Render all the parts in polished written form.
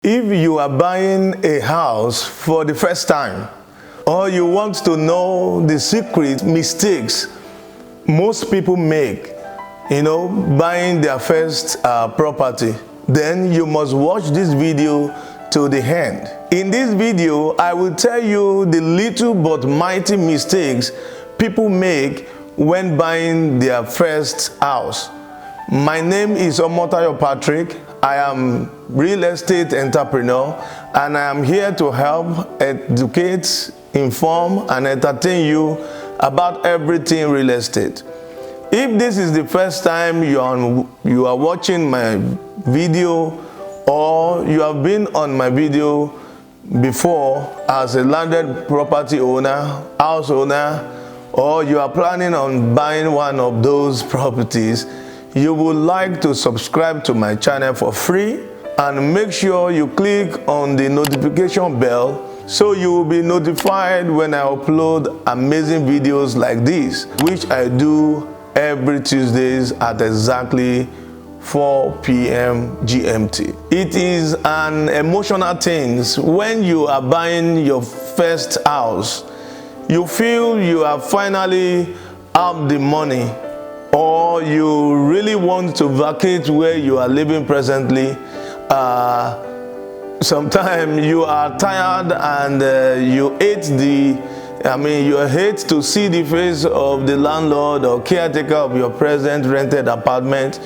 If you are buying a house for the first time, or you want to know the secret mistakes most people make, buying their first property, then you must watch this video to the end. In this video, I will tell you the little but mighty mistakes people make when buying their first house. My name is Omotayo Patrick. I am real estate entrepreneur, and I am here to help educate, inform, and entertain you about everything real estate. If this is the first time you are watching my video, or you have been on my video before as a landed property owner, house owner, or you are planning on buying one of those properties, you would like to subscribe to my channel for free, and make sure you click on the notification bell so you will be notified when I upload amazing videos like this, which I do every Tuesdays at exactly 4 p.m. GMT. It is an emotional thing when you are buying your first house. You feel you are finally out the money, or you really want to vacate where you are living presently. Sometimes you are tired and you hate to see the face of the landlord or caretaker of your present rented apartment.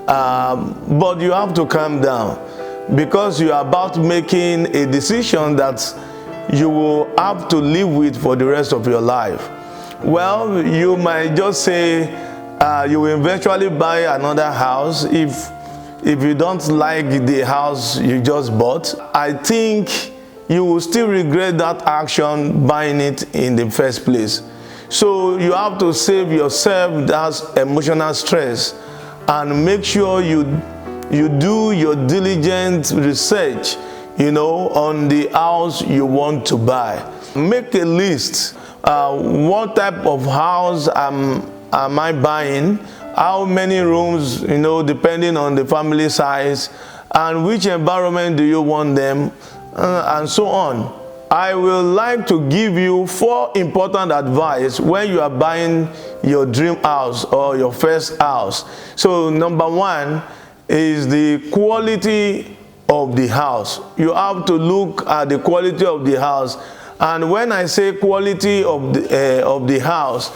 But you have to calm down, because you are about making a decision that you will have to live with for the rest of your life. Well, you might just say you will eventually buy another house if you don't like the house you just bought. I think you will still regret that action buying it in the first place. So you have to save yourself that emotional stress, and make sure you do your diligent research on the house you want to buy. Make a list. What type of house am I buying? How many rooms, depending on the family size, and which environment do you want them, and so on. I will like to give you 4 important advice when you are buying your dream house or your first house. So number 1 is the quality of the house. You have to look at the quality of the house. And when I say quality of the house,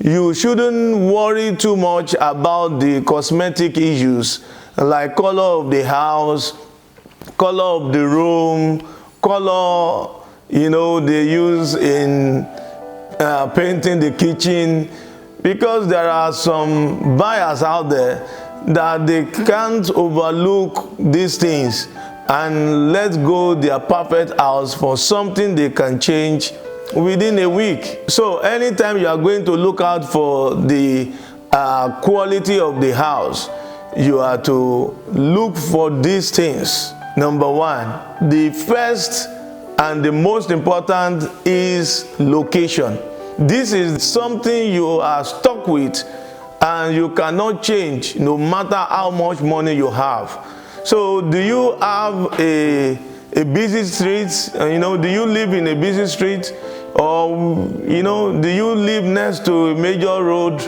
you shouldn't worry too much about the cosmetic issues like color of the house, color of the room, color they use in painting the kitchen, because there are some buyers out there that they can't overlook these things and let go their perfect house for something they can change within a week. So anytime you are going to look out for the quality of the house, you are to look for these things. Number 1, the first and the most important is location. This is something you are stuck with and you cannot change no matter how much money you have. So do you have a busy street? Do you live in a busy street? Or do you live next to a major road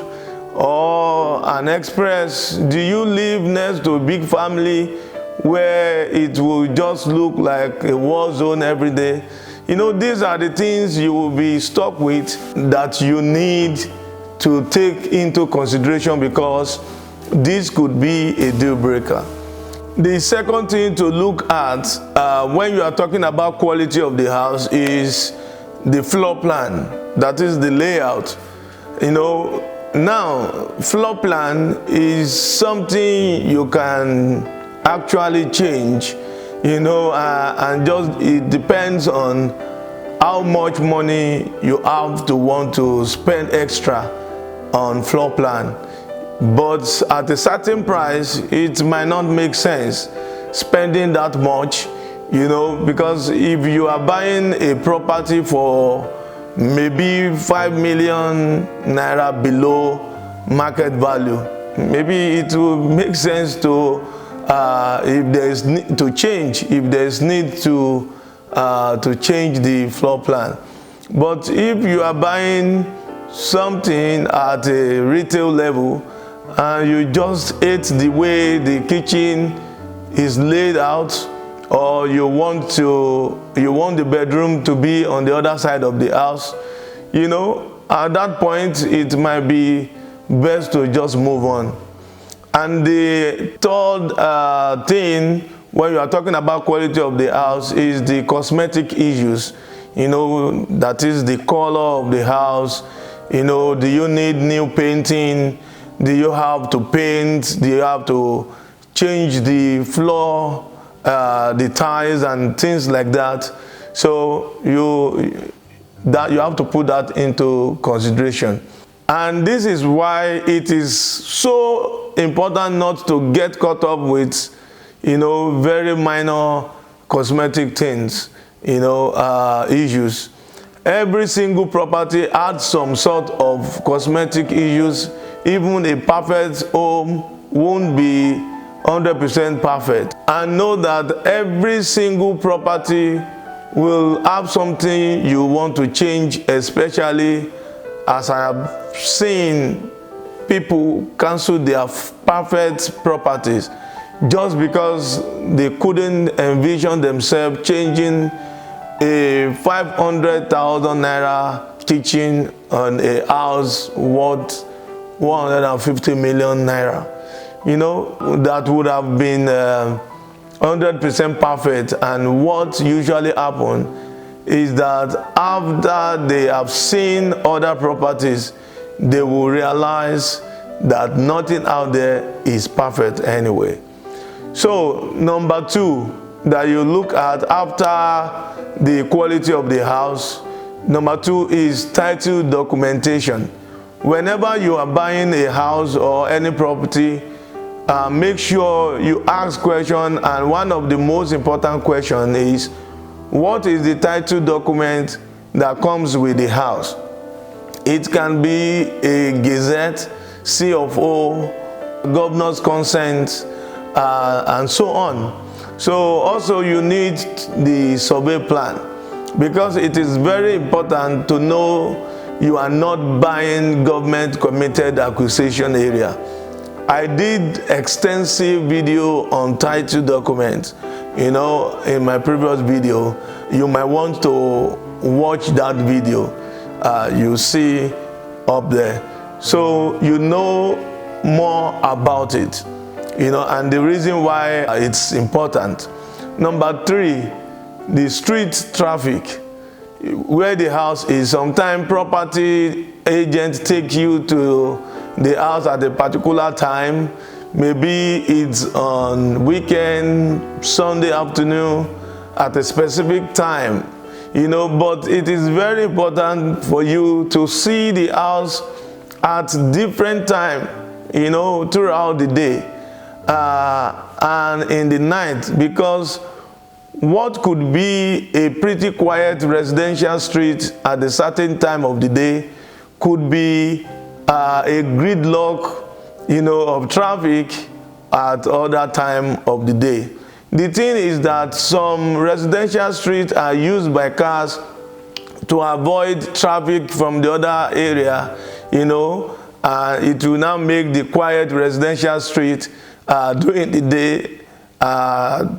or an express? Do you live next to a big family where it will just look like a war zone every day? These are the things you will be stuck with that you need to take into consideration, because this could be a deal breaker. The second thing to look at when you are talking about quality of the house is the floor plan, that is the layout. Now floor plan is something you can actually change, and just it depends on how much money you have to want to spend extra on floor plan. But at a certain price, it might not make sense spending that much, because if you are buying a property for maybe 5 million naira below market value, maybe it will make sense to if there is need to change, if there is need to change the floor plan. But if you are buying something at a retail level and you just hate the way the kitchen is laid out, or you want the bedroom to be on the other side of the house, at that point it might be best to just move on. And the third thing, when you are talking about quality of the house, is the cosmetic issues. That is the color of the house. Do you need new painting? Do you have to paint? Do you have to change the floor, the tiles and things like that? So you have to put that into consideration. And this is why it is so important not to get caught up with very minor cosmetic things, issues. Every single property adds some sort of cosmetic issues. Even a perfect home won't be 100% perfect. And know that every single property will have something you want to change, especially as I have seen people cancel their perfect properties just because they couldn't envision themselves changing a 500,000 naira kitchen on a house worth 150 million naira. That would have been 100% perfect. And what usually happens is that after they have seen other properties, they will realize that nothing out there is perfect anyway. So number two that you look at after the quality of the house, number two is title documentation. Whenever you are buying a house or any property, make sure you ask questions, and one of the most important questions is, what is the title document that comes with the house? It can be a gazette, C of O, governor's consent, and so on. So also you need the survey plan, because it is very important to know you are not buying government committed acquisition area. I did extensive video on title documents, in my previous video. You might want to watch that video. You see up there, so you know more about it, and the reason why it's important. Number three, the street traffic, where the house is. Sometimes property agents take you to the house at a particular time. Maybe it's on weekend, Sunday afternoon, at a specific time, but it is very important for you to see the house at different time, throughout the day and in the night, because what could be a pretty quiet residential street at a certain time of the day could be a gridlock, of traffic at other time of the day. The thing is that some residential streets are used by cars to avoid traffic from the other area, it will now make the quiet residential street during the day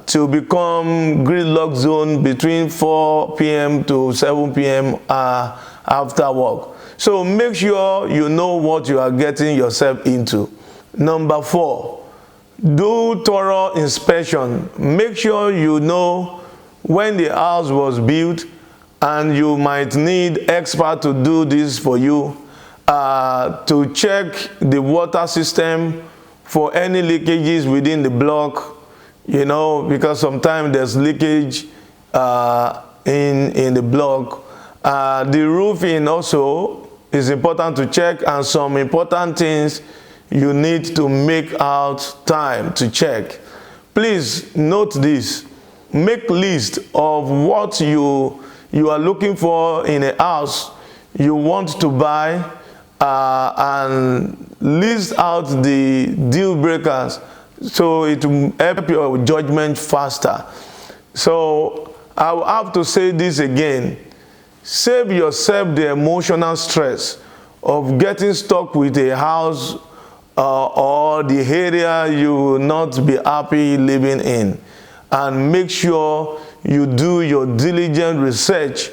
to become gridlock zone between 4 p.m. to 7 p.m. After work. So make sure you know what you are getting yourself into. Number four, do thorough inspection. Make sure you know when the house was built, and you might need expert to do this for you, to check the water system for any leakages within the block, because sometimes there's leakage in the block. The roofing also is important to check, and some important things you need to make out time to check. Please note this. Make list of what you are looking for in a house you want to buy, and list out the deal breakers so it will help your judgment faster. So I will have to say this again. Save yourself the emotional stress of getting stuck with a house or the area you will not be happy living in, and make sure you do your diligent research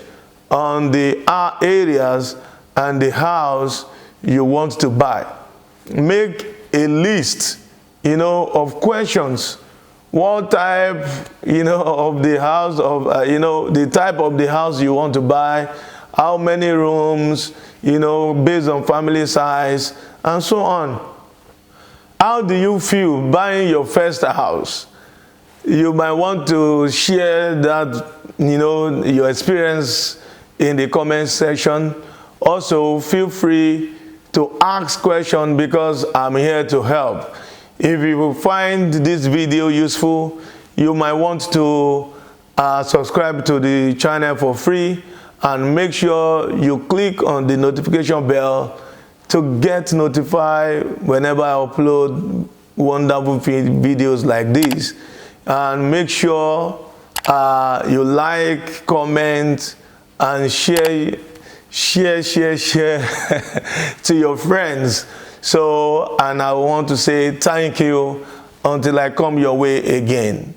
on the areas and the house you want to buy. Make a list, of questions. What type, of the house, the type of the house you want to buy, how many rooms, based on family size, and so on. How do you feel buying your first house? You might want to share that, your experience in the comment section. Also, feel free to ask questions because I'm here to help. If you find this video useful, you might want to subscribe to the channel for free, and make sure you click on the notification bell to get notified whenever I upload wonderful videos like this. And make sure you like, comment, and share to your friends. So, and I want to say thank you until I come your way again.